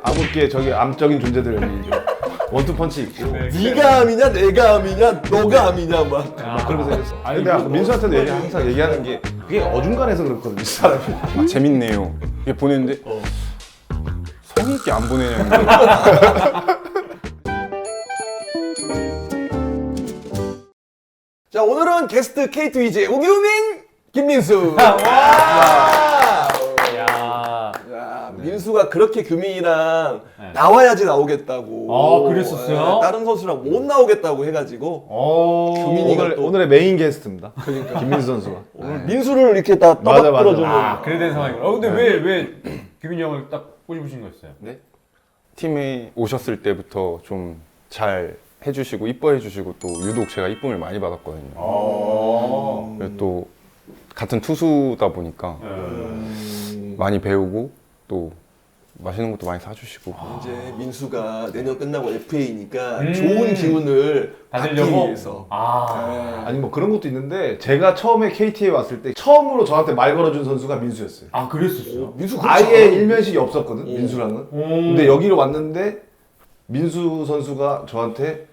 암흑기에 저기 암적인 존재들 여기 원투펀치 있고 네가 암이냐 내가 암이냐 너가 암이냐 막. 그러면서 했어. 근데 민수한테도 항상 얘기하는 게 그게 어중간해서 그렇거든요, 이 사람이. 아, 재밌네요. 이게 보냈는데 성의 있게 안 보내냐는 거. 자, 오늘은 게스트 KT 위즈 우규민, 김민수. 야, 민수가 그렇게 규민이랑 나와야지 나오겠다고. 그랬었어요? 다른 선수랑 못 나오겠다고 해가지고. 규민이가 또 오늘의 메인 게스트입니다. 그러니까 김민수 선수가. 오늘 민수를 이렇게 다 맞아, 떠받 맞아. 들어주는. 그래 된 상황이구나. 근데 왜 규민이 형을 딱 꼬집으신 거였어요? 팀에 오셨을 때부터 좀 잘 해주시고 이뻐해주시고 또 유독 제가 이쁨을 많이 받았거든요. 그리고 또 같은 투수다 보니까 많이 배우고 또 맛있는 것도 많이 사주시고. 이제 민수가 내년 끝나고 FA니까 좋은 기운을 받기 받으려고? 위해서. 아니 뭐 그런 것도 있는데 제가 처음에 KT에 왔을 때 처음으로 저한테 말 걸어준 선수가 민수였어요. 그랬었어요. 민수 아예 일면식이 없었거든, 민수랑은. 근데 여기로 왔는데 민수 선수가 저한테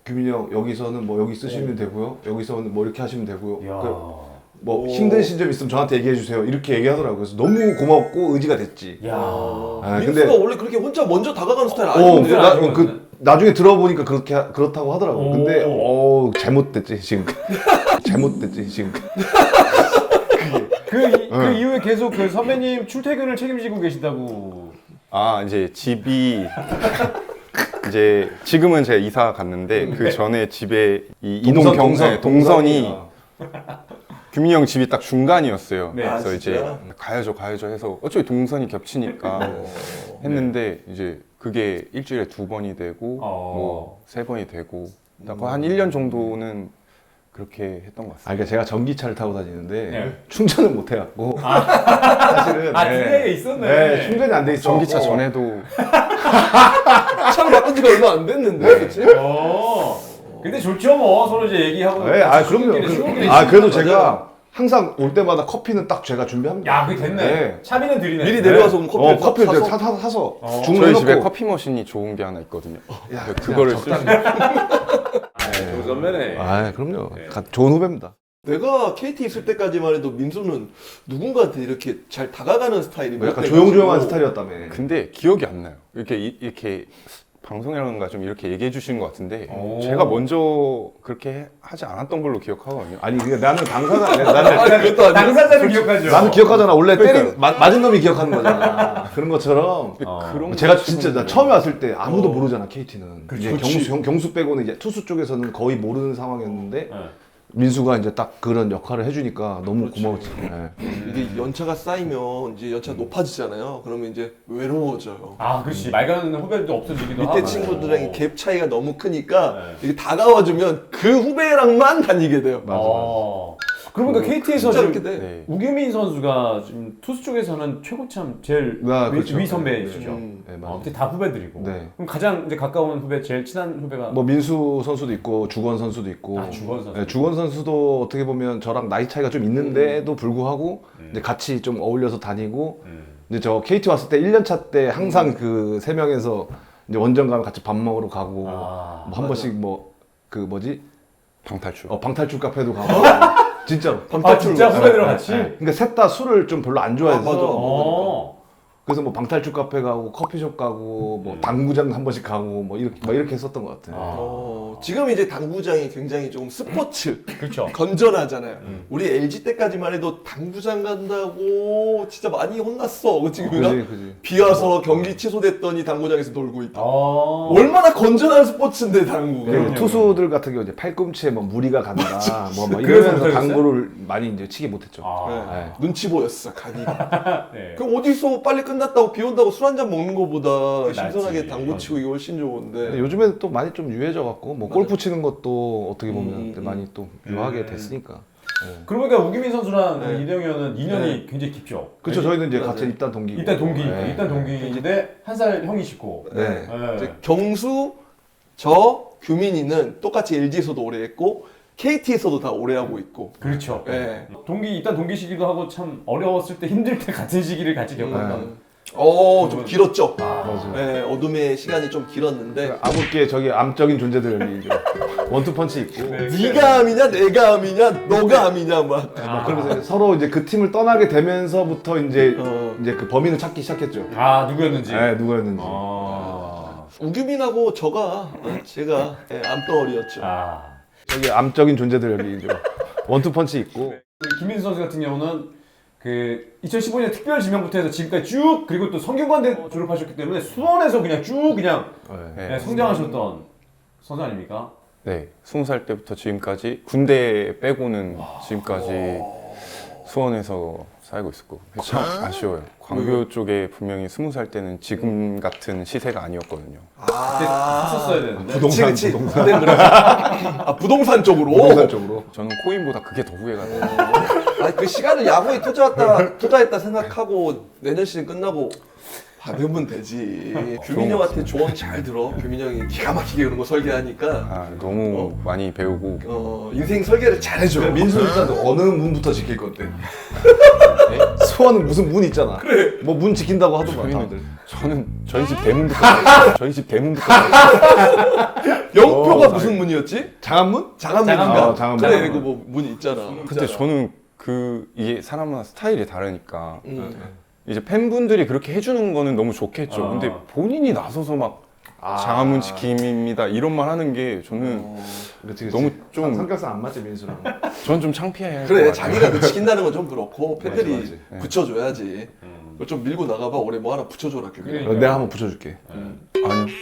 규민이 형 여기서는 뭐 여기 쓰시면 되고요, 여기서는 뭐 이렇게 하시면 되고요. 뭐 힘드신 점 있으면 저한테 얘기해 주세요, 이렇게 얘기하더라고요. 그래서 너무 고맙고 의지가 됐지. 민수가 원래 그렇게 혼자 먼저 다가가는 스타일 아니었는데. 나중에 들어보니까 그렇다고 하더라고. 근데 잘못됐지 지금. 잘못됐지 지금. 그 이후에 계속 그 선배님 출퇴근을 책임지고 계신다고. 이제 집이 이제 지금은 제가 이사 갔는데 그 전에 집에 이 이동 동선이 규민이 형 집이 딱 중간이었어요. 네. 그래서 이제 가야죠 해서 어차피 동선이 겹치니까 했는데 이제 그게 일주일에 2번이 되고 뭐 3번이 되고 딱 한 1년 정도는 그렇게 했던 것 같습니다. 그러니까 제가 전기차를 타고 다니는데 네. 충전을 못 해갖고 사실은 두 개가 있었네. 네, 충전이 안 돼 있어. 전기차 전에도 차를 바꾼 지가 얼마 안 됐는데, 그치? 근데 좋죠 뭐 서로 이제 얘기하고. 네, 그럼요. 그래도 제가 항상 올 때마다 커피는 딱 제가 준비합니다. 야, 그게 됐네. 네. 차비는 드리네. 미리 내려와서 그럼 커피를 사서. 사서 저희 주문해놓고. 집에 커피 머신이 좋은 게 하나 있거든요. 야, 그거를 쓸 수 있어요. 선배네. 그럼요. 좋은 후배입니다. 내가 KT 있을 때까지만 해도 민수는 누군가한테 이렇게 잘 다가가는 스타일이 약간 조용조용한 스타일이었다며. 근데 기억이 안 나요. 이렇게 방송이라든가 좀 이렇게 얘기해 주신 것 같은데 제가 먼저 그렇게 하지 않았던 걸로 기억하거든요. 아니 나는 당사자 나는 당사자를 기억하죠. 나는 기억하잖아. 원래 맞은 놈이 기억하는 거잖아. 그런 것처럼 그런 제가 거 진짜 나 처음에 왔을 때 아무도 모르잖아, KT는. 이제 그렇지. 경수 빼고는 이제 투수 쪽에서는 거의 모르는 상황이었는데 민수가 이제 딱 그런 역할을 해주니까 너무 고마웠지. 이게 연차가 쌓이면 이제 연차가 높아지잖아요. 그러면 이제 외로워져요. 그렇지. 말 가는 후배들도 없어지기도 하고. 밑에 친구들이랑 갭 차이가 너무 크니까 이게 다가와주면 그 후배랑만 다니게 돼요. 그러고 보니까 KT에서 진짜 지금 이렇게 돼. 네. 우규민 선수가 지금 투수 쪽에서는 최고참 제일 그렇죠. 위 선배이시죠. 네, 맞아요. 아무튼 다 후배들이고. 네. 그럼 가장 이제 가까운 후배, 제일 친한 후배가 뭐 민수 선수도 있고 주건 선수도 있고. 주건 선수. 네, 주건 선수도 어떻게 보면 저랑 나이 차이가 좀 있는데도 불구하고 이제 같이 좀 어울려서 다니고. 이제 저 KT 왔을 때 1년차 때 항상 그 3명에서 이제 원정 가면 같이 밥 먹으러 가고 뭐 한 번씩 방탈출. 방탈출 카페도 가고. 진짜로. 진짜 후배들이랑 같이? 그러니까 셋 다 술을 좀 별로 안 좋아해서. 맞아. 그래서 뭐 방탈출 카페 가고 커피숍 가고 뭐 당구장 한 번씩 가고 뭐 이렇게 했었던 것 같아요. 지금 이제 당구장이 굉장히 좀 스포츠 그렇죠. 건전하잖아요. 우리 LG 때까지만 해도 당구장 간다고 진짜 많이 혼났어. 그치? 그지. 비 와서 경기 취소됐더니 당구장에서 놀고 있다. 어. 얼마나 건전한 스포츠인데 당구가. 그리고 투수들 같은 경우 이제 팔꿈치에 뭐 무리가 간다 뭐 그래서 이러면서 못하겠어요? 당구를 많이 이제 치게 못했죠. 네. 눈치 보였어 가기가. 네. 그럼 어디서 빨리 끝났다고 비 온다고 술 한 잔 먹는 거보다 신선하게 낫지. 당구 치고 이게 훨씬 좋은데. 근데 요즘에는 또 많이 좀 유해져 갖고 뭐 골프 치는 것도 어떻게 보면 많이 또 유하게 됐으니까. 그러고 보니까 우규민 선수랑 네. 이대영 의원은 인연이 네. 굉장히 깊죠. 그렇죠. 저희는 이제 맞아요. 같은 입단 동기고. 일단 동기, 네. 일단 동기인데 한 살 형이시고. 네. 이제 경수, 저, 규민이는 똑같이 LG에서도 오래 했고 KT에서도 다 오래 하고 있고. 그렇죠. 네. 일단 동기시기도 하고 참 어려웠을 때 힘들 때 같은 시기를 같이 겪었던. 좀 길었죠. 맞아요. 네, 어둠의 시간이 좀 길었는데 암흑기에 저기 암적인 존재들 여기 이제 원투펀치 있고 네가 암이냐 내가 암이냐 너가 암이냐 막. 뭐 그러면서 서로 이제 그 팀을 떠나게 되면서부터 이제 어. 이제 그 범인을 찾기 시작했죠. 아 누구였는지. 네, 누구였는지. 우규민하고 저가 제가 암덩어리였죠. 저기 암적인 존재들 여기 이제 원투펀치 있고 김민수 선수 같은 경우는 그 2015년 특별 지명부터 해서 지금까지 쭉 그리고 또 성균관대 졸업하셨기 때문에 수원에서 그냥 쭉 그냥 네. 성장하셨던 선수 아닙니까? 네, 20살 때부터 지금까지 군대 빼고는 지금까지 수원에서 살고 있었고 참 아쉬워요. 광교 쪽에 분명히 20살 때는 지금 같은 시세가 아니었거든요. 그때 했었어야 되는데. 부동산, 그치. 부동산. 그때 그래서 부동산 쪽으로. 부동산 쪽으로. 저는 코인보다 그게 더 후회가 돼요. 그 시간을 야구에 투자했다 생각하고 내년 시즌 끝나고 받으면 되지. 규민 형한테 조언 잘 들어. 규민 형이 기가 막히게 그런 거 설계하니까 아, 너무 많이 배우고 인생 설계를 잘해줘. 민수 일단 어느 문부터 지킬 건데? 수원은 무슨 문 있잖아. 그래. 뭐 문 지킨다고 하더만 다들. 저는 저희 집 대문부터 저희 집 대문부터 영표가 무슨 문이었지? 장안문? 장안문인가? 장안문. 그래, 그 뭐 문 있잖아. 근데 저는 이게 사람마다 스타일이 다르니까 이제 팬분들이 그렇게 해주는 거는 너무 좋겠죠. 근데 본인이 나서서 막 장안문 지킴입니다 이런 말 하는 게 저는 그렇지, 너무 좀 성격상 안 맞지 민수랑. 저는 좀 창피해야 할 그래, 것 같아요. 자기가 그 지킨다는 건 좀 그렇고 팬들이 맞아, 맞아. 붙여줘야지. 그걸 좀 밀고 나가봐. 올해 뭐 하나 붙여줘라, 규민. 내가 한번 붙여줄게. 아니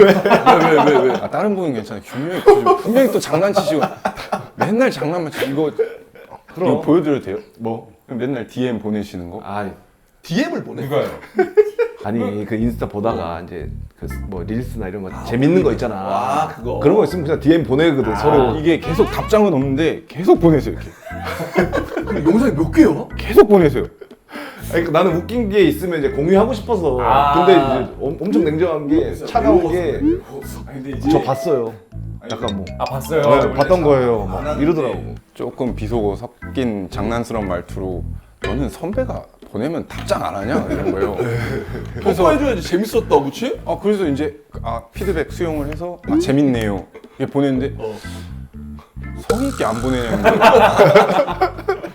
왜? 아, 다른 분은 괜찮아요. 규명이 분명히 또 장난치시고 맨날 장난만 치 이거 보여드려도 돼요? 뭐? 맨날 DM 보내시는 거? 아 DM을 보내. 누가요? 아니 그 인스타 보다가 이제 그 뭐 릴스나 이런 거 재밌는 거 있잖아. 아, 그거. 그런 거 있으면 그냥 DM 보내거든 서로. 이게 계속 답장은 없는데 계속 보내세요 이렇게 근데 영상이 몇 개야? 계속 보내세요. 아니, 그러니까 나는 웃긴 게 있으면 이제 공유하고 싶어서. 근데 이제 엄청 냉정한 게 차가운 게 저 봤어요. 약간 뭐 아 봤어요. 네, 봤던 거예요. 막 이러더라고. 조금 비속어 섞인 장난스러운 말투로 너는 선배가 보내면 답장 안 하냐 이런 거예요. 그래서 해줘야지. 재밌었다, 그치? 그래서 이제 피드백 수용을 해서 재밌네요 이게 보냈는데 성의 있게 안 보내냐는 거예요.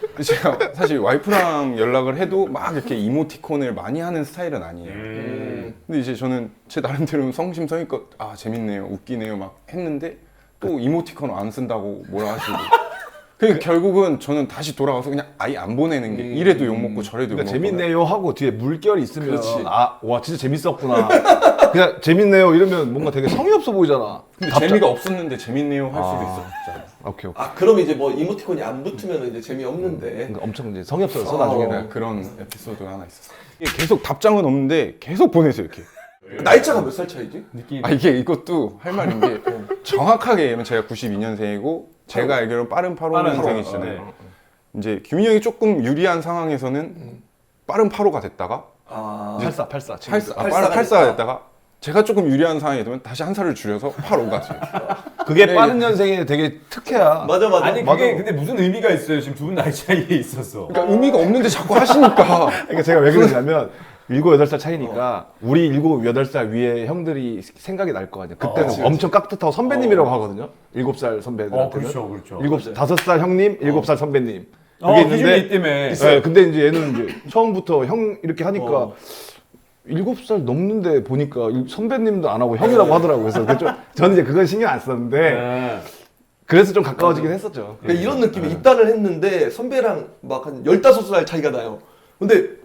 근데 제가 사실 와이프랑 연락을 해도 막 이렇게 이모티콘을 많이 하는 스타일은 아니에요. 근데 이제 저는 제 나름대로 성심성의껏 재밌네요, 웃기네요 막 했는데 또 이모티콘 안 쓴다고 뭐라 하시고. 그러니까 결국은 저는 다시 돌아가서 그냥 아예 안 보내는 게 이래도 욕먹고 저래도 그러니까 욕먹고. 재밌네요 하고 뒤에 물결이 있으면 그렇지. 와 진짜 재밌었구나. 그냥 재밌네요 이러면 뭔가 되게 성의 없어 보이잖아. 근데 재미가 없었는데 재밌네요 할 수도 있었잖아요. 오케이. 그럼 이제 뭐 이모티콘이 안 붙으면 이제 재미없는데. 그러니까 엄청 이제 성의 없어서 나중에는. 그런 에피소드가 하나 있었어요. 이게 계속 답장은 없는데 계속 보내세요 이렇게. 나이차가 몇 살 차이지? 느낌. 이게 이것도 할 말인 게 정확하게 얘기하면 제가 92년생이고 제가 알기로는 빠른 85년생이시잖아요. 네. 이제 규민이 형이 조금 유리한 상황에서는 빠른 85가 됐다가 84. 빠른 84가 84가 됐다가 제가 조금 유리한 상황이 되면 다시 한 살을 줄여서 85가 돼요. 그게 빠른 년생이 되게 특혜야. 맞아. 아니 그게 근데 무슨 의미가 있어요? 지금 두 분 나이 차이에 있었어. 그러니까 의미가 없는데 자꾸 하시니까. 그러니까 제가 왜 그러냐면 7, 8살 차이니까 우리 7, 8살 위에 형들이 생각이 날 거 아니야. 그때는 그치. 엄청 깍듯하고 선배님이라고 하거든요. 7살 선배들한테는. 그렇죠. 5살 형님, 7살 선배님. 기준이 있다며. 네, 근데 이제 얘는 이제 처음부터 형 이렇게 하니까 7살 넘는데 보니까 선배님도 안 하고 형이라고 하더라고요. 그래서 저는 이제 그건 신경 안 썼는데 그래서 좀 가까워지긴 했었죠. 그러니까 이런 느낌이 입단을 했는데 선배랑 막 한 15살 차이가 나요. 근데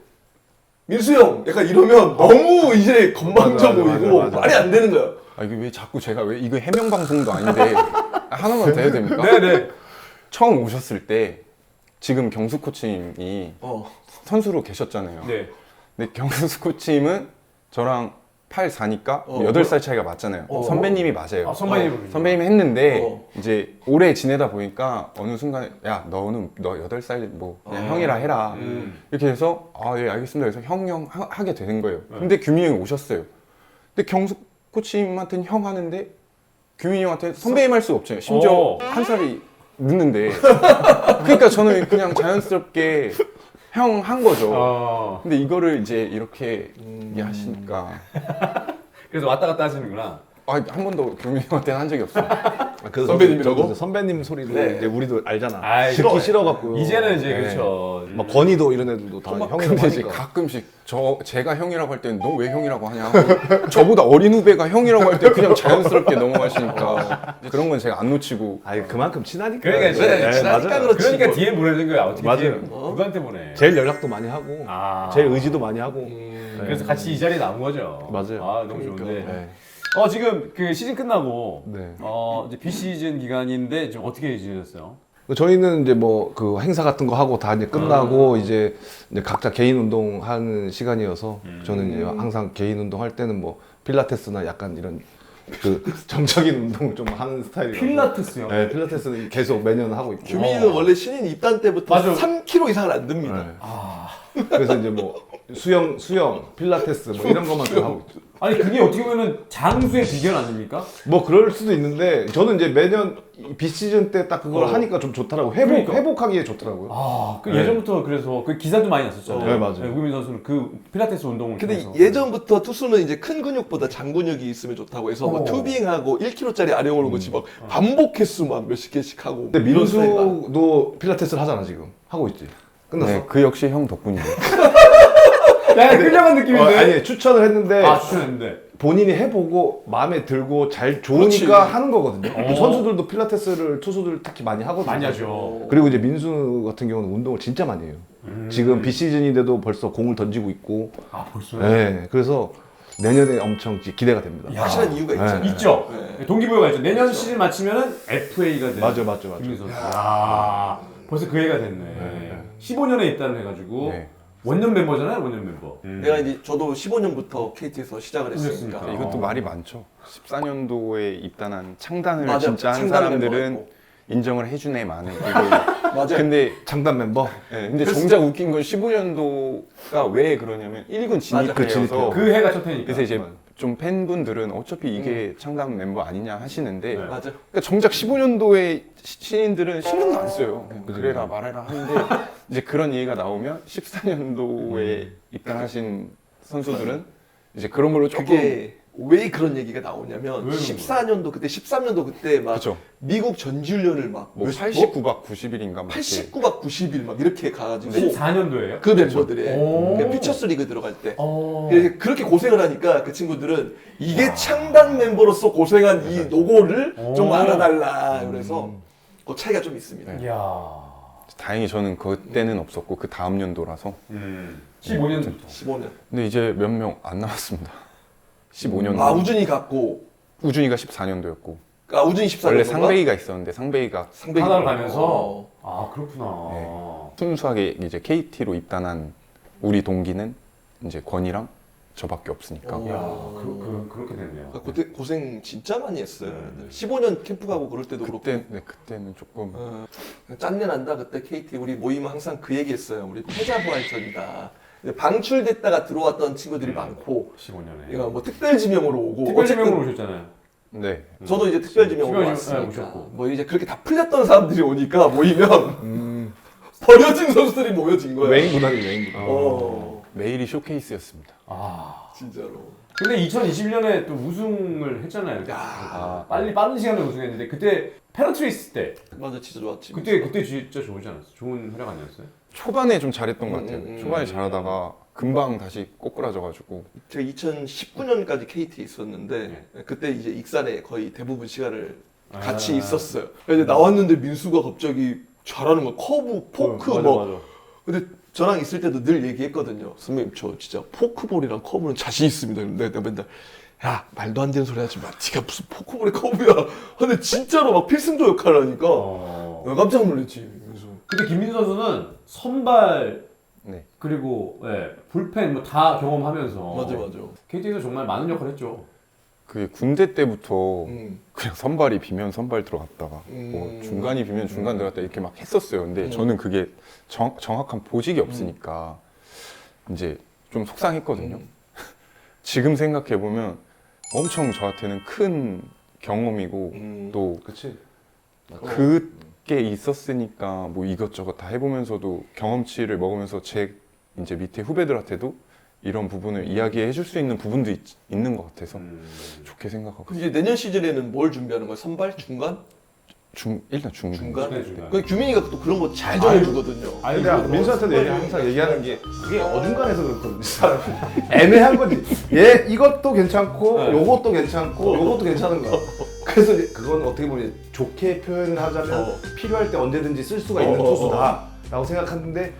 민수 형 약간 이러면 너무 이제 건방져 맞아, 보이고 맞아. 말이 안 되는 거야. 이게 왜 자꾸 제가 왜 이거 해명 방송도 아닌데 하나만 더 해도 됩니까? 네네. 처음 오셨을 때 지금 경수 코치님이 선수로 계셨잖아요. 네. 근데 경수 코치님은 저랑 84니까 8살 차이가 맞잖아요. 선배님이 맞아요. 선배님. 선배님이 했는데 이제 오래 지내다 보니까 어느 순간에 야 너 8살 뭐 그냥 형이라 해라 이렇게 해서 예 알겠습니다. 그래서 형 하게 되는 거예요. 근데 규민이 형이 오셨어요. 근데 경수 코치님한테는 형 하는데 규민이 형한테 선배님 할 수가 없잖아요. 심지어 한 살이 늦는데 그러니까 저는 그냥 자연스럽게 형 한 거죠. 어. 근데 이거를 이제 이렇게 얘기하시니까 그래서 왔다 갔다 하시는구나. 한 번도 교민이 형한테는 한 적이 없어요. 그 선배님이라고? 선배님 소리도 네. 이제 우리도 알잖아. 아이, 듣기 싫어갖고. 이제는 이제 네. 그렇죠. 막 건이도 이런 애들도 다 형이라고 근데 이제 하니까. 가끔씩 제가 형이라고 할 때는 너 왜 형이라고 하냐 하고 저보다 어린 후배가 형이라고 할 때 그냥 자연스럽게 넘어가시니까 그런 건 제가 안 놓치고 아니 그만큼 친하니까. 그러니까 그래, 친하니까 맞아요. 그렇지. 그러니까 뭐. DM 보내는 거야. 어떻게 맞아요. DM 누구한테 보내? 제일 연락도 많이 하고, 아. 제일 의지도 많이 하고. 그래서 같이 이 자리에 나온 거죠. 맞아요. 아 너무 좋은데. 네. 지금 그 시즌 끝나고 네. 이제 비시즌 기간인데 좀 어떻게 지내셨어요? 저희는 이제 뭐 그 행사 같은 거 하고 다 이제 끝나고 이제 각자 개인 운동 하는 시간이어서 저는 이제 항상 개인 운동 할 때는 뭐 필라테스나 약간 이런 그 정적인 운동을 좀 하는 스타일이라서. 필라테스요? 네, 필라테스는 계속 매년 하고 있고. 규민이는 원래 신인 입단 때부터 맞아. 3kg 이상을 안 듭니다. 네. 그래서 이제 뭐 수영, 필라테스 뭐 이런 것만 좀 하고 있죠. 아니 그게 어떻게 보면은 장수의 비결 아닙니까? 뭐 그럴 수도 있는데 저는 이제 매년 비시즌 때 딱 그걸 하니까 좀 좋더라고. 그러니까. 회복하기에 좋더라고요. 그 네. 예전부터 그래서 그 기사도 많이 났었잖아요. 네, 맞아요. 우기민 선수는 그 필라테스 운동을 근데 통해서. 예전부터 투수는 이제 큰 근육보다 장근육이 있으면 좋다고 해서 뭐 투빙하고 1kg짜리 아령 오는 거 지금 막 반복 횟수 막 몇십 개씩 하고. 근데 이런 스타일 많아. 민수도 필라테스를 하잖아 지금. 하고 있지. 끝났어. 네, 그 역시 형 덕분이에요. 약간 끌려간 느낌인데. 아니 추천을 했는데 추천했는데. 본인이 해보고 마음에 들고 잘 그렇지. 좋으니까 하는 거거든요. 선수들도 필라테스를 투수들 특히 많이 하거든요. 많이 하죠. 그리고 이제 민수 같은 경우는 운동을 진짜 많이 해요. 지금 비시즌인데도 벌써 공을 던지고 있고. 벌써요? 네, 그래서 내년에 엄청 기대가 됩니다. 확실한 이유가 있잖아요. 있죠. 네. 동기부여가 있죠. 내년 시즌 마치면은 FA가 되는. 맞아. 김민 선수. 벌써 그 해가 됐네. 15년에 입단을 해가지고 네. 원년 멤버잖아요, 원년 멤버. 내가 이제 저도 15년부터 KT에서 시작을 했으니까. 그랬으니까. 이것도 말이 많죠. 14년도에 입단한 창단을 맞아, 진짜 한 창단 사람들은 멤버였고. 인정을 해주네 많은. 맞아요. 근데 장단 멤버. 근데 정작 웃긴 건 15년도가 왜 그러냐면 1군 진입해서 그 해가 첫 해니까. 그래서 이제 좀 팬분들은 어차피 이게 창단 멤버 아니냐 하시는데 네. 맞아. 그러니까 정작 15년도에 신인들은 신경도 안 써요. 그냥 그래라 말해라 하는데 이제 그런 얘기가 나오면 14년도에 입단하신 선수들은 이제 그런 걸로 조금 그게 왜 그런 얘기가 나오냐면 왜 14년도 그때 13년도 그때 막 그쵸. 미국 전지훈련을 막 뭐 몇- 89박 90일인가 막 이렇게 89박 90일 막 이렇게 가가지고 14년도에요? 그 멤버들의 오. 그 퓨처스 리그 들어갈 때 어. 그렇게 고생을 하니까 그 친구들은 이게 창단 멤버로서 고생한 이 노고를 좀 오. 알아달라 그래서 그 차이가 좀 있습니다. 이야. 다행히 저는 그때는 없었고 그 다음 연도라서 15년부터. 15년. 근데 이제 몇 명 안 나왔습니다. 15년도 아 우준이 갔고 우준이가 14년도였고 우준이 14년 원래 상배이가 있었는데 상배이가 하나로 가면서. 그렇구나. 네. 순수하게 이제 KT로 입단한 우리 동기는 이제 권이랑 저밖에 없으니까 어. 그렇게 됐네요. 그때 고생 진짜 많이 했어요. 15년 캠프 가고 그럴 때도 그때 그렇고 그때는 조금 짠내 난다 그때 KT 우리 모임은 항상 그 얘기했어요. 우리 패자부활전이다. 근데 방출됐다가 들어왔던 친구들이 많고 15년에. 이거 뭐 특별지명으로 오고 특별지명으로 오셨잖아요. 네. 저도 이제 특별지명으로 특별지명, 왔으니까 네, 오셨고. 뭐 이제 그렇게 다 풀렸던 사람들이 오니까 모이면 버려진 선수들이 모여진 거예요. 웨인 구단이 웨인 구단. 매일이 쇼케이스였습니다. 진짜로. 근데 2021년에 또 우승을 했잖아요. 빠른 시간에 우승했는데 그때 페너트리스 때 맞아, 진짜 좋았지. 그때 진짜 좋지 않았어요? 좋은 활약 아니었어요? 초반에 좀 잘했던 것 같아요. 초반에 잘하다가 금방 다시 꼬꾸라져가지고 제가 2019년까지 KT에 있었는데 그때 이제 익산에 거의 대부분 시간을 같이 있었어요. 근데 나왔는데 민수가 갑자기 잘하는 거 커브, 포크 뭐. 근데 저랑 있을 때도 늘 얘기했거든요. 선배님 저 진짜 포크볼이랑 커브는 자신 있습니다. 근데 내가 맨날 야 말도 안 되는 소리 하지 마. 네가 무슨 포크볼이 커브야. 근데 진짜로 막 필승조 역할을 하니까 내가 깜짝 놀랐지. 민수. 근데 김민수 선수는 선발 네. 그리고 불펜 뭐 다 경험하면서 맞아. KT에서 정말 많은 역할을 했죠. 그 군대 때부터 음. 그냥 선발이 비면 선발 들어갔다가 뭐 중간이 비면 중간 들어갔다 이렇게 막 했었어요. 근데 저는 그게 정확한 보직이 없으니까 이제 좀 속상했거든요. 지금 생각해 보면 엄청 저한테는 큰 경험이고 또 그치. 그 게 있었으니까 뭐 이것저것 다 해보면서도 경험치를 먹으면서 제 이제 밑에 후배들한테도 이런 부분을 이야기해 줄 수 있는 부분도 있는 것 같아서 좋게 생각하고 그럼 이제 내년 시즌에는 뭘 준비하는 거야? 선발? 중간? 일단 중간. 중간? 그 규민이가 또 그런 거 잘 정해주거든요. 아니, 내가 민수한테도 항상 얘기하는 게 그게 어중간해서 그렇거든. 이 사람이 애매한 거지. 얘 이것도 괜찮고 요것도 괜찮고 요것도 괜찮은 거야. 그래서 이제 그건 어떻게 보면 좋게 표현을 하자면 필요할 때 언제든지 쓸 수가 있는 투수다라고 생각하는데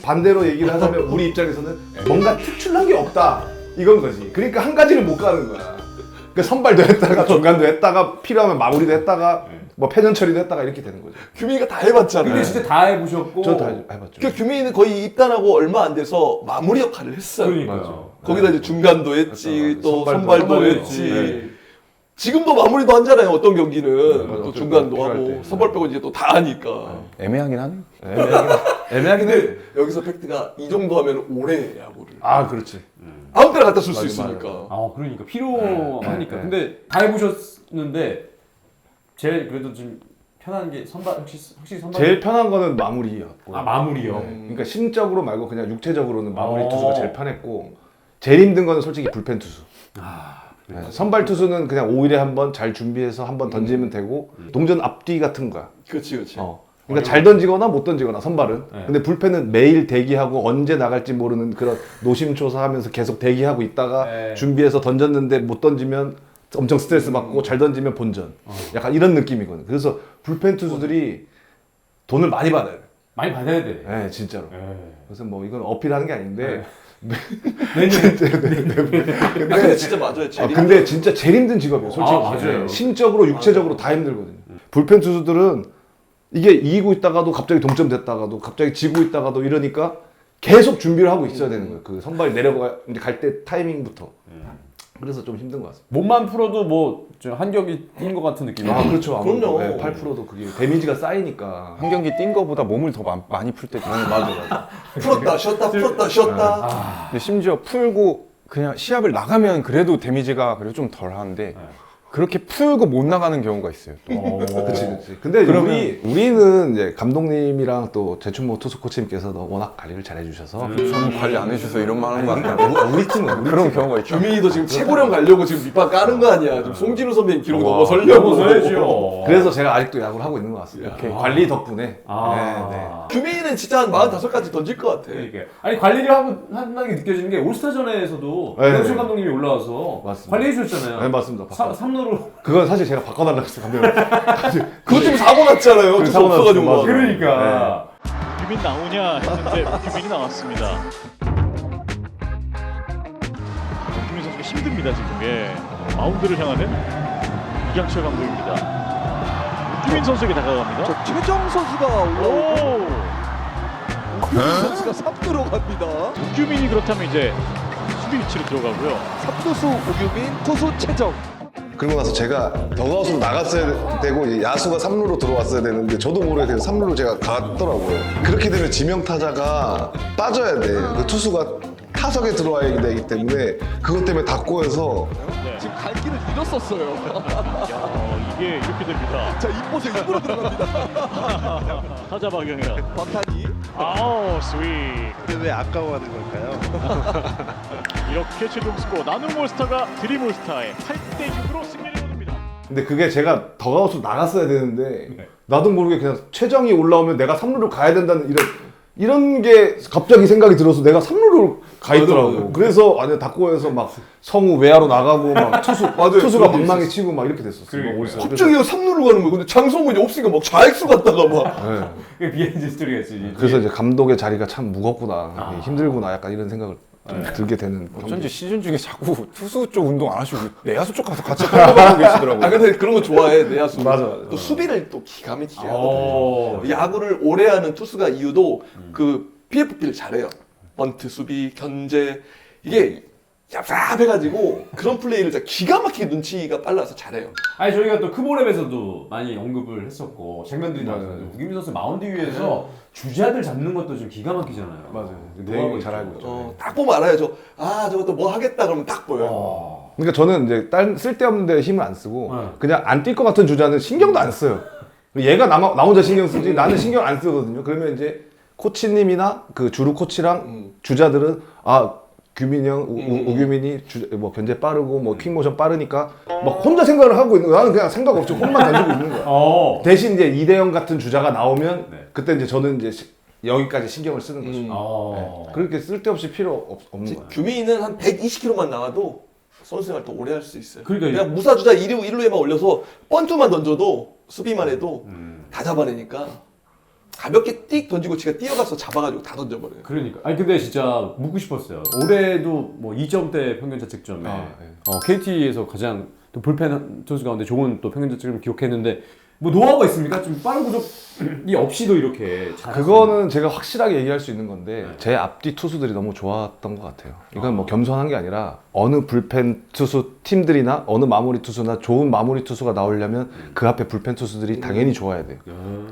반대로 얘기를 하자면 우리 입장에서는 뭔가 특출난 게 없다 이건 거지. 그러니까 한 가지를 못 가는 거야. 그러니까 선발도 했다가 중간도 했다가 필요하면 마무리도 했다가 뭐 패전 처리도 했다가 이렇게 되는 거죠. 규민이가 다 해봤잖아요. 근데 진짜 다 해보셨고. 저 다 해봤죠. 그러니까 규민이는 거의 입단하고 얼마 안 돼서 마무리 역할을 했어요. 그러니까요. 거기다 이제 중간도 했지, 또 선발도 했지. 네. 지금도 마무리도 하잖아요. 어떤 경기는 맞아. 또 어쩔 중간도 때, 필요할 하고 때. 선발 빼고 이제 또 다 하니까. 애매하긴 하네. 애매하긴 해. 근데 여기서 팩트가 이 정도 하면 오래 야구를 아 그렇지. 아무 때나 갖다 쓸 수 맞아, 있으니까. 아 그러니까 필요하니까. 네. 근데 다 해보셨는데 제일 그래도 좀 편한 게 선발 확실히 선발. 제일 편한 거는 마무리였고. 아 마무리요. 그러니까 심적으로 말고 그냥 육체적으로는 마무리 어. 투수가 제일 편했고 제일 힘든 거는 솔직히 불펜 투수. 아 네, 선발 투수는 그냥 5일에 한 번 잘 준비해서 한 번 던지면 되고 동전 앞뒤 같은 거야. 그렇지, 그렇지. 그러니까 잘 던지거나 못 던지거나 선발은. 네. 근데 불펜은 매일 대기하고 언제 나갈지 모르는 그런 노심초사하면서 계속 대기하고 있다가 네. 준비해서 던졌는데 못 던지면 엄청 스트레스 받고 잘 던지면 본전. 약간 이런 느낌이거든. 그래서 불펜 투수들이 돈을 많이 받아요. 많이 받아야 돼. 네, 진짜로. 네. 그래서 뭐 이건 어필하는 게 아닌데. 근데 진짜 맞아요. 제일 근데 진짜 제일 힘든 직업이에요, 솔직히. 아, 맞아요. 신적으로, 육체적으로 다 힘들거든요. 불펜 투수들은 이게 이기고 있다가도 갑자기 동점 됐다가도 갑자기 지고 있다가도 이러니까 계속 준비를 하고 있어야 되는 거예요. 그 선발이 내려가 이제 갈 때 타이밍부터. 그래서 좀 힘든 것 같습니다. 몸만 풀어도 뭐 한 경기 뛴 것 같은 느낌이. 아, 그렇죠. 아무래도. 그럼요. 네, 8%도 그게 데미지가 쌓이니까. 한 경기 뛴 거보다 몸을 더 많이 풀 때도 있어요. 맞아. 풀었다 쉬었다 풀었다 쉬었다. 근데 심지어 풀고 그냥 시합을 나가면 그래도 데미지가 그래도 좀 덜하는데 그렇게 풀고 못 나가는 경우가 있어요. 또. 그치. 근데 그러면- 우리는 이제 감독님이랑 또 제춘모 투수 코치님께서 워낙 관리를 잘 해주셔서 저는 관리 안 해주셔서 이런 말 하는 거 아니야? 우리 팀은 그런 경우가 있죠. 규민이도 지금 최고령 가려고 지금 밑밥 까는 거 아니야. 지금 송진우 선배님 기록 넘어서려고. 넘어서야죠. 그래서 제가 아직도 야구를 하고 있는 것 같습니다. 오케이. 관리 덕분에. 아. 네. 규민이는 진짜 한 45까지 던질 것 같아. 그러니까. 아니 관리를 한다는 게 느껴지는 게 올스타전에서도 네. 이영철 감독님이 올라와서 맞습니다. 관리해 주셨잖아요. 네, 맞습니다. 3루로. 그건 사실 제가 바꿔달라고 했어요, 감독님. 그것 때문에 사고 났잖아요. 어쩔 수 사고 없어가지고. 났어요. 막. 그러니까. 규민 나오냐 했는데 규민이 나왔습니다. 규민 선수가 힘듭니다 지금. 예. 마운드를 향하는 이강철 감독입니다. 규민 선수에게 다가갑니다. 최정 선수가 올라오고 오! 규민 선수가 3루로 갑니다. 규민이 그렇다면 이제 수비 위치로 들어가고요. 3루수 오규민, 투수 최정. 그리고 나서 제가 더그아웃으로 나갔어야 되고 이제 야수가 3루로 들어왔어야 되는데 저도 모르게 그냥 3루로 제가 갔더라고요. 그렇게 되면 지명타자가 빠져야 돼. 그 투수가 타석에 들어와야 되기 때문에 그것 때문에 다 꼬여서 네. 지금 갈 길을 잃었었어요. 야, 이게 이렇게 됩니다. 자, 이곳에 입으로 들어갑니다. 타자 박영현. 박한이. 아우 스윗. 근데 왜 아까워하는 걸까요? 이렇게 최종 스코어 나눔올스타가 드림올스타의 8대6으로 승리를 거둡니다. 근데 그게 제가 더그아웃으로 나갔어야 되는데 나도 모르게 그냥 최정이 올라오면 내가 3루로 가야 된다는 이런 게 갑자기 생각이 들어서 내가 3루로 가 있더라고. 맞아. 그래서 안에 다 꼬여서 막 성우 외야로 나가고 막 투수가 그런 게 방망이 치고 막 이렇게 됐었어. 그러니까요. 올스타. 갑자기 3루로 가는 거예요. 근데 장성훈이 없으니까 막 좌익수 갔다가 막. 네. 그게 비하인드 스토리가 있지. 그래서 이제 감독의 자리가 참 무겁구나, 힘들구나, 약간 이런 생각을 좀 들게 되는. 어쩐지 시즌 중에 자꾸 투수 쪽 운동 안 하시고 내야수 쪽 가서 같이 하고 계시더라고요. 아 근데 그런 거 좋아해 내야수. 맞아. 또 수비를 또 기가 막히게 오. 하거든요. 야구를 오래 하는 투수가 이유도 그 PFP를 잘해요. 번트 수비, 견제 이게 얍삽해가지고 그런 플레이를 진짜 기가 막히게 눈치가 빨라서 잘해요. 아니 저희가 또 크볼랩에서도 많이 언급을 했었고 장면들이 맞아요. 나왔는데 우기민 선수 마운드 위에서 주자들 잡는 것도 좀 기가 막히잖아요. 맞아요. 노하우가 되게 잘 있죠. 알고 있죠. 딱 보면 알아요. 저것도 뭐 하겠다 그러면 딱 보여요. 와. 그러니까 저는 이제 쓸데없는 데 힘을 안 쓰고 네. 그냥 안 뛸 것 같은 주자는 신경도 안 써요. 얘가 나 혼자 신경 쓰지 나는 신경 안 쓰거든요. 그러면 이제 코치님이나 그 주루 코치랑 주자들은 규민이 형, 우규민이 뭐 견제 빠르고 뭐 퀵모션 빠르니까 막 혼자 생각을 하고 있는 거야. 나는 그냥 생각 없이 홈만 던지고 있는 거야. 대신 이제 이대영 같은 주자가 나오면 그때 이제 저는 이제 여기까지 신경을 쓰는 거죠. 네. 그렇게 쓸데없이 필요 없는 거야. 규민이는 한 120km만 나와도 선수 생활 더 오래 할 수 있어요. 그러니까 그냥 무사주자 1루에만 올려서 번투만 던져도 수비만 해도 다 잡아내니까 가볍게 띡 던지고 지가 뛰어가서 잡아가지고 다 던져버려요. 그러니까. 아니 근데 진짜 묻고 싶었어요. 올해도 뭐 2점대 평균 자책점에 KT에서 가장 또 불펜 투수 가운데 좋은 또 평균 자책점을 기록했는데 뭐 노하우가 있습니까? 좀 빠른 구속이 없이도 이렇게 잘. 그거는 제가 확실하게 얘기할 수 있는 건데 제 앞뒤 투수들이 너무 좋았던 것 같아요. 이건 뭐 겸손한 게 아니라 어느 불펜 투수 팀들이나 어느 마무리 투수나 좋은 마무리 투수가 나오려면 그 앞에 불펜 투수들이 당연히 좋아야 돼요.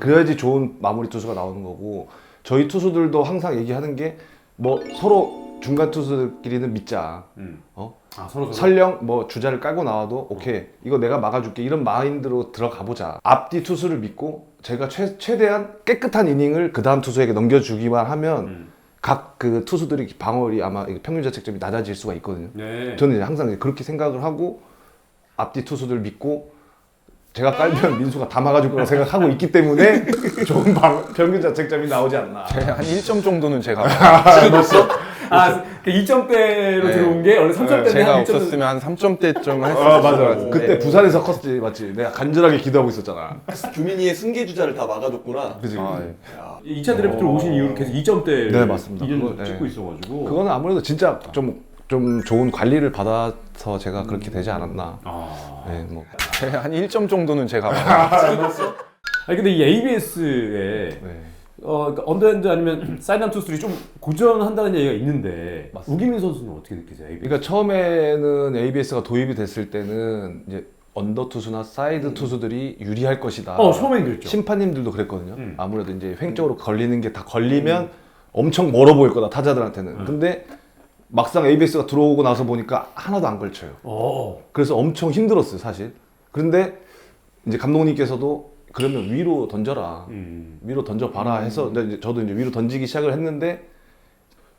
그래야지 좋은 마무리 투수가 나오는 거고 저희 투수들도 항상 얘기하는 게 뭐 서로 중간 투수들끼리는 믿자. 서로. 설령 뭐 주자를 깔고 나와도 오케이 이거 내가 막아줄게 이런 마인드로 들어가 보자. 앞뒤 투수를 믿고 제가 최대한 깨끗한 이닝을 그 다음 투수에게 넘겨주기만 하면 각 그 투수들이 방어율이 아마 평균 자책점이 낮아질 수가 있거든요. 네. 저는 이제 항상 그렇게 생각을 하고 앞뒤 투수들 믿고 제가 깔면 민수가 다 막아줄 거라고 생각하고 있기 때문에 좋은 평균 자책점이 나오지 않나. 한 1점 정도는 제가 그 2점대로 들어온 게 원래 3점대인데 제가 한 1점. 없었으면 한 3점대쯤 했을 것 같은데. 그때 부산에서 컸지 맞지? 내가 간절하게 기도하고 있었잖아. 규민이의 승계 주자를 다 막아줬구나. 그지? 2차 드래프트로 오신 이후로 계속 2점대를 네, 맞습니다. 2년 그거, 찍고 네. 있어가지고. 그거는 아무래도 진짜 좀 좋은 관리를 받아서 제가 그렇게 되지 않았나. 네, 뭐. 한 1점 정도는 제가 아니 근데 이 ABS에 네. 그러니까 언더핸드 아니면 사이드암 투수들이 좀 고전한다는 얘기가 있는데 우기민 선수는 어떻게 느끼세요? ABS? 그러니까 처음에는 ABS가 도입이 됐을 때는 이제 언더 투수나 사이드 투수들이 유리할 것이다. 처음엔 그랬죠. 심판님들도 그랬거든요. 아무래도 이제 횡적으로 걸리는 게 다 걸리면 엄청 멀어 보일 거다 타자들한테는. 근데 막상 ABS가 들어오고 나서 보니까 하나도 안 걸쳐요. 그래서 엄청 힘들었어요, 사실. 그런데 이제 감독님께서도 그러면 위로 던져라. 위로 던져봐라 해서 이제 저도 이제 위로 던지기 시작을 했는데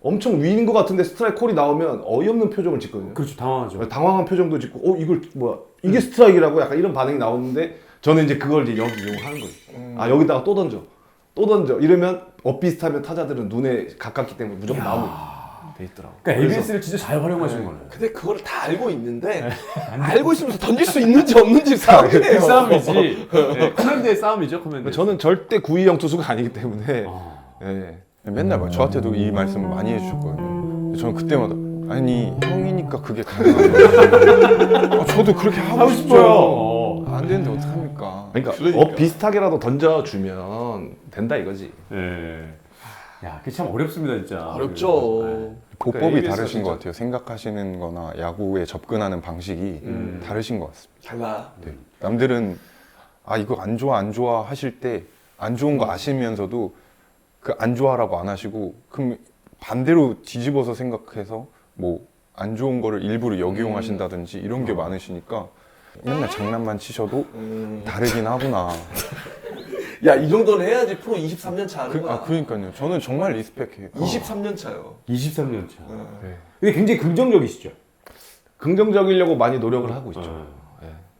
엄청 위인 것 같은데 스트라이크 콜이 나오면 어이없는 표정을 짓거든요. 그렇죠. 당황하죠. 당황한 표정도 짓고 이걸 뭐야 이게 스트라이크라고 약간 이런 반응이 나오는데 저는 이제 그걸 이제 여기 이용하는 거예요. 여기다가 또 던져 이러면 엇비슷하면 타자들은 눈에 가깝기 때문에 무조건 나오고 돼 있더라고. 그러니까 ABS를 진짜 잘 활용하시는 거네요. 근데 그걸 다 알고 있는데 알고 있으면서 던질 수 있는지 없는지 싸움이에요. 싸움이지. 커맨드의 싸움이죠. 커맨드. 저는 절대 구이형 투수가 아니기 때문에 예. 맨날 막 저한테도 이 말씀 많이 해주셨거든요. 저는 그때마다 아니 형이니까 그게 가능하죠. 저도 그렇게 하고 싶어요. 안 되는데 어떡합니까? 그러니까 비슷하게라도 던져주면 된다 이거지. 네. 야, 그게 참 어렵습니다, 진짜. 어렵죠. 보법이 ABS 가 다르신 진짜- 것 같아요. 생각하시는 거나 야구에 접근하는 방식이 다르신 것 같습니다. 달라. 네. 남들은 이거 안 좋아 하실 때 안 좋은 거 아시면서도 그 안 좋아라고 안 하시고 그럼 반대로 뒤집어서 생각해서 뭐 안 좋은 거를 일부러 역이용하신다든지 이런 게 많으시니까 맨날 장난만 치셔도 다르긴 하구나. 야, 이 정도는 해야지 프로 23년 차 하는 거야. 그러니까요. 저는 정말 리스펙해요. 23년 차요. 23년 차. 네. 근데 굉장히 긍정적이시죠? 긍정적이려고 많이 노력을 하고 있죠.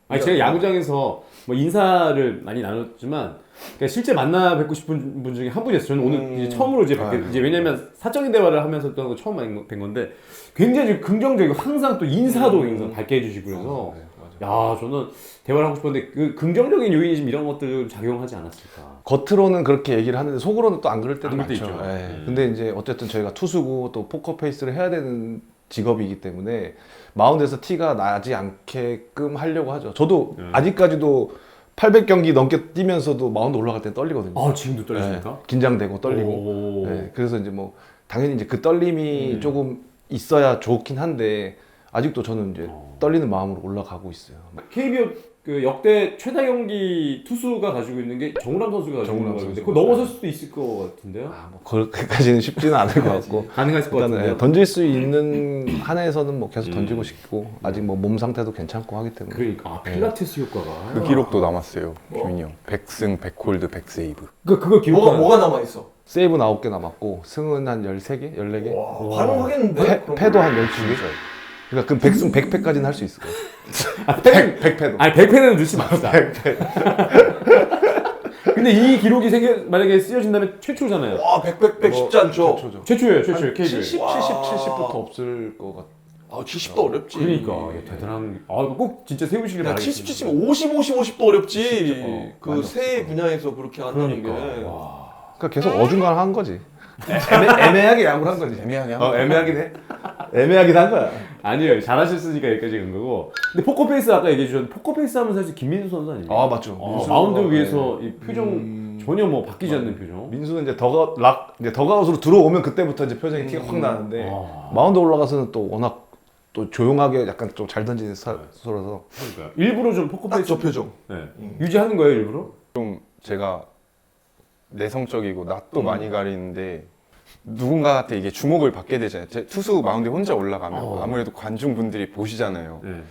아니, 제가 야구장에서 뭐 인사를 많이 나눴지만 그러니까 실제 만나 뵙고 싶은 분 중에 한 분이었어요. 저는 오늘 이제 처음으로 이제 이제 왜냐면 사적인 대화를 하면서 또 처음 뵌 건데 굉장히 긍정적이고 항상 또 인사도 항상 밝게 해주시고 그래서 야, 저는 대화를 하고 싶었는데 그 긍정적인 요인이 좀 이런 것들 좀 작용하지 않았을까. 겉으로는 그렇게 얘기를 하는데 속으로는 또 안 그럴 때도 안 그럴 때 많죠. 있죠. 예. 근데 이제 어쨌든 저희가 투수고 또 포커페이스를 해야 되는 직업이기 때문에 마운드에서 티가 나지 않게끔 하려고 하죠. 저도 아직까지도 800경기 넘게 뛰면서도 마운드 올라갈 때 떨리거든요. 지금도 떨리십니까? 예. 긴장되고 떨리고. 예. 그래서 이제 뭐 당연히 이제 그 떨림이 조금 있어야 좋긴 한데 아직도 저는 이제 떨리는 마음으로 올라가고 있어요. KBO 그 역대 최다 경기 투수가 가지고 있는 게 정우람 선수가 가지고 있는 정우람 거였는데 선수가. 그거 넘어설 수도 있을 것 같은데요? 아, 뭐 그렇게까지는 쉽지는 않을 것 같고 가능할 것 일단은 같은데요? 던질 수 있는 한에서는 뭐 계속 던지고 싶고 아직 뭐 몸 상태도 괜찮고 하기 때문에 그러니까 필라테스 효과가 그 기록도 남았어요. 규민이 형. 100승, 100홀드, 100세이브. 그거 기록 뭐가 남아 있어? 세이브 9개 남았고 승은 한 13개? 14개? 활용하겠는데? 패도 한 12개? 그러니까 그 100승 100패까지는 할 수 있을 거예요. 아, 100패도. 아니 100패는 넣지 맙시다. 근데 이 기록이 만약에 쓰여진다면 최초잖아요. 와, 100 쉽지 않죠? 최초죠. 최초예요, 최초예요. KBL. 70, 70부터 없을 것 같아. 아, 70도 어렵지. 그러니까 야, 대단한. 아, 이거 꼭 진짜 세우시길 야, 바라겠습니다. 70, 70, 50, 50도 어렵지. 그 많이 세 분야에서 그렇게 한다는 그러니까. 게. 와. 그러니까 계속 어중간한 거지. 애매하게 야구를 한 거지. 애매하게 애매하긴 해. 애매하긴 한 거야. 아니에요. 잘하셨으니까 여기까지 간 거고. 근데 포커페이스 아까 얘기해 주셨는데 포커페이스 하면 사실 김민수 선수 아닙니까? 아 맞죠. 마운드 위에서 이 표정 전혀 뭐 바뀌지 않는 표정. 민수는 이제 더가웃으로 들어오면 그때부터 이제 표정이 티가 확 나는데 마운드 올라가서는 또 워낙 또 조용하게 약간 좀 잘 던지는 스타라서 그러니까 일부러 좀 포커페이스 저 표정. 네. 유지하는 거예요 일부러? 좀 제가 내성적이고 낯도 많이 가리는데 누군가한테 이게 주목을 받게 되잖아요. 제 투수 마운드에 혼자 올라가면 아무래도 관중분들이 보시잖아요. 네.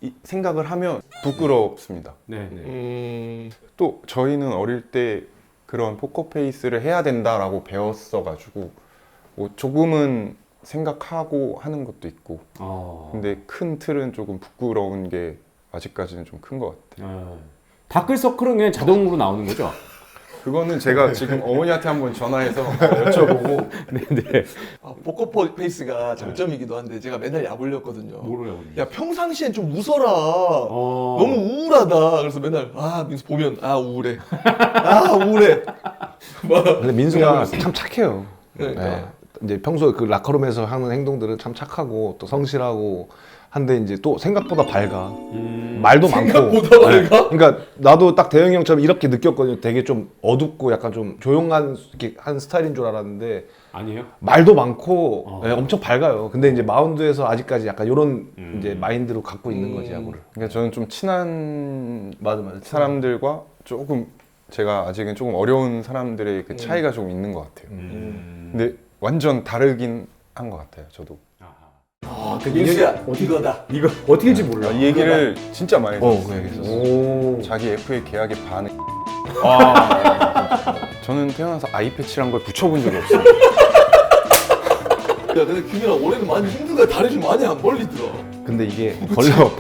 이 생각을 하면 부끄럽습니다. 네. 또 저희는 어릴 때 그런 포커페이스를 해야 된다라고 배웠어가지고 뭐 조금은 생각하고 하는 것도 있고 근데 큰 틀은 조금 부끄러운 게 아직까지는 좀 큰 것 같아요. 다크서클은 그냥 자동으로 나오는 거죠? 그거는 제가 지금 어머니한테 한번 전화해서 여쭤보고 네네. 아, 포커 페이스가 장점이기도 한데 제가 맨날 야불렸거든요. 뭐로 해요? 야, 평상시엔 좀 웃어라. 너무 우울하다. 그래서 맨날 민수 보면 우울해. 우울해. 근데 민수가 참 착해요. 그러니까. 네. 이제 평소에 그 라커룸에서 하는 행동들은 참 착하고 또 성실하고 한데 이제 또 생각보다 밝아. 말도 생각보다 많고. 밝아? 그러니까 나도 딱 대형이 형처럼 이렇게 느꼈거든요. 되게 좀 어둡고 약간 좀 조용한 이렇게 한 스타일인 줄 알았는데 아니에요? 말도 많고 네, 엄청 밝아요. 근데 이제 마운드에서 아직까지 약간 이런 이제 마인드로 갖고 있는 거지 야구를. 그러니까 저는 좀 친한 맞아. 사람들과 조금 제가 아직은 조금 어려운 사람들의 그 차이가 좀 있는 것 같아요. 근데 완전 다르긴 한 것 같아요. 저도 민수야, 이거다. 이거 어떻게인지 몰라. 이 얘기를 진짜 많이 했어요. 그 얘기했었어. 자기 FA 계약의 반을 저는 태어나서 아이 패치란 걸 붙여본 적이 없어요. 야, 근데 규민아 올해는 많이 힘든 거야. 다리 좀 많이 안 벌리더라. 근데 이게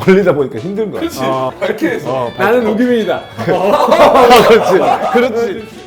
벌리다 보니까 힘든 거야. 그렇지. 밝게 해서. 나는 우기민이다. 그렇지.